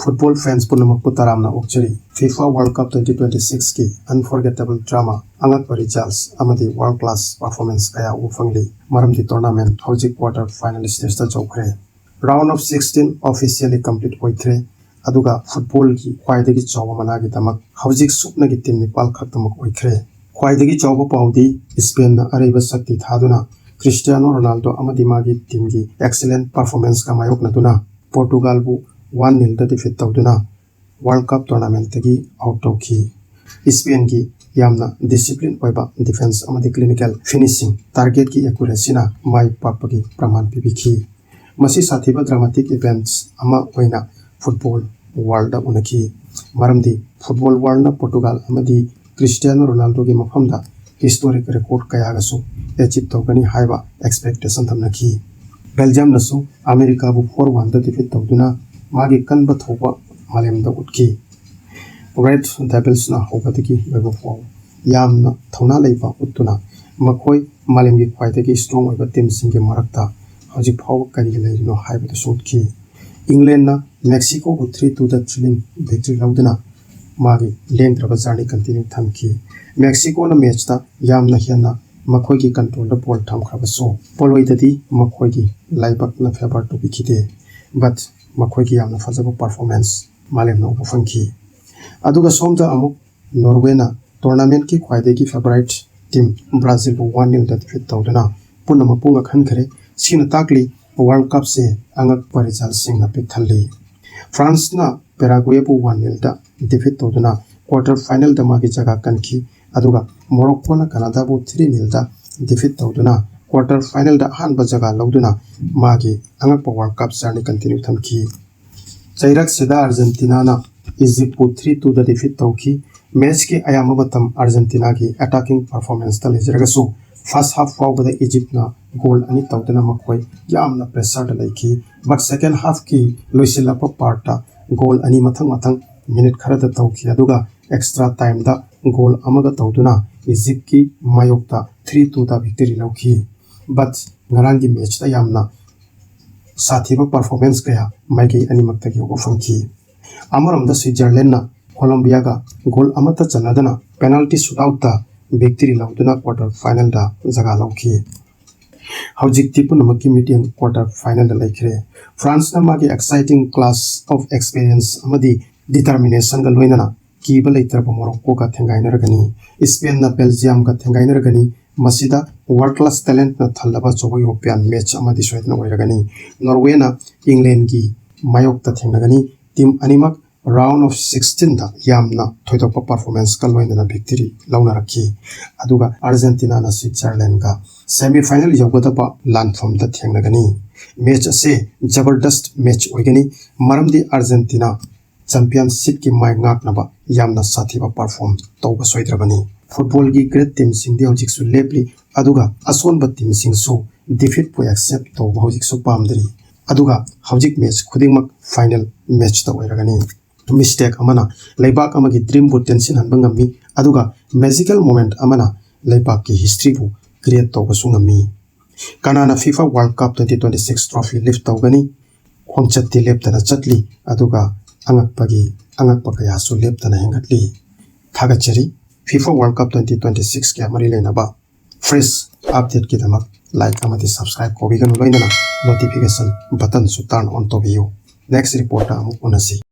Football fans punamukpu taramna okchari FIFA World Cup 2026 ki unforgettable drama angakpa results amadi world class performance kaya ufangli maramdi tournament hojik quarter final stage ta Oikhre. Round of 16 officially complete Oikhre aduga football ki khwaidagi chawa managi tamak hojik supna gi team ni pal khaktamak Oikhre. Khwaidagi chawa paudi Spain na areba sakti thaduna Cristiano Ronaldo amadi magi team gi excellent performance ka mayok na duna Portugal bu 1-0 defeat tawduna World Cup tournament tagi out tawki. Spain gi yamna discipline oiba defense amadi clinical finishing target ki accuracy na mai pakpagi praman pibiki. Masi sathiba dramatic events ama oina football world da unaki maramdi football world na Portugal amadi Cristiano Ronaldo gi mafamda historic record kaya gasu achieve tawgani haiba expectation thamnaki. Belgium nasu America bu 4-1 da defeat tawduna magi kanba thoba malem da utki. Red Devils na hobadiki weba fo yamna thona leiba utuna makhoi malem gi khwaidagi strong oiba team singe marakta hoji phaw kari leino haiba da sutki. England na Mexico bu 3-2 da thrilling victory lauduna magi lengdraba journey continue thamki. Mexico na match ta yamna hiana makhoi gi control da ball thamkhaba so poloidadi makhoi gi laibak na favor to bikide but makhoi gi yamna fazaba performance malem no ufanki. Aduga somda amuk Norway na tournament ki khwaidagi favorite team Brazil bu 1-0 da defeat tawduna punama punga khankare sina takli World Cup se angak parijal sing na pikthalli. France na Paraguay bu 1-0 da defeat tawduna quarter final da magi jaga kanki. Aduga Morocco na Canada bu 3-0 da defeat tawduna quarter final da hanba jaga lauduna magi angakpa World Cup journey continue thamki. Chairak seda Argentina na Egypt bu 3-2 da defeat tawki. Match ki ayama batam Argentina ki attacking performance ta lejragasu first half fawbada Egypt na goal ani tawduna makhoi yamna pressure da laiki but second half ki loisilapa part ta goal ani mathang minute khara da tawki aduga extra time da goal amaga tawduna Egypt ki mayokta 3-2 da victory lauki but ngarangi match ta yamna sathiba performance kaya maigi animakta ki ofanki. Amaramda Switzerland na Colombia ga goal amata chanadana penalty shootout ta victory lauduna quarter final da jaga lauki. Hojik tipun namaki meeting quarter final da laikre. France na magi exciting class of experience amadi determination ga loinana kiba leitarba Morocco ga thengainaragani. Spain na Belgium ga thengainaragani. Masida world class talent na thalaba chobo European match amadi soidna oiragani. Norway na England gi mayok ta thengnagani. Team animak round of 16 da yamna thoidokpa performance ka loinana victory launaraki. Aduga Argentina na Switzerland ga semi final yawgadaba landform da thengnagani. Match ase jabardast match oigani maramdi Argentina championship ki mai ngaknaba yamna sathiba perform tawba soidrabani. Football gi great team sing de hojik su lepli aduga asonba team sing su defeat po accept tawba hojik su pamdri. Aduga hojik match khudingmak final match ta oiragani. Mistake amana laibak amagi dream bu tension hanba ngammi aduga magical moment amana laibak ki history bu create tawba su ngammi. Kanana FIFA World Cup 2026 trophy lift tawgani khongchatti leptana chatli aduga angakpa kaya su leptana hengatli. Thagachari FIFA World Cup 2026 ke amari leinaba fresh update ki damak like amadi subscribe kaubiganu loinana notification button su turn on to biyu. Next report amu unasi.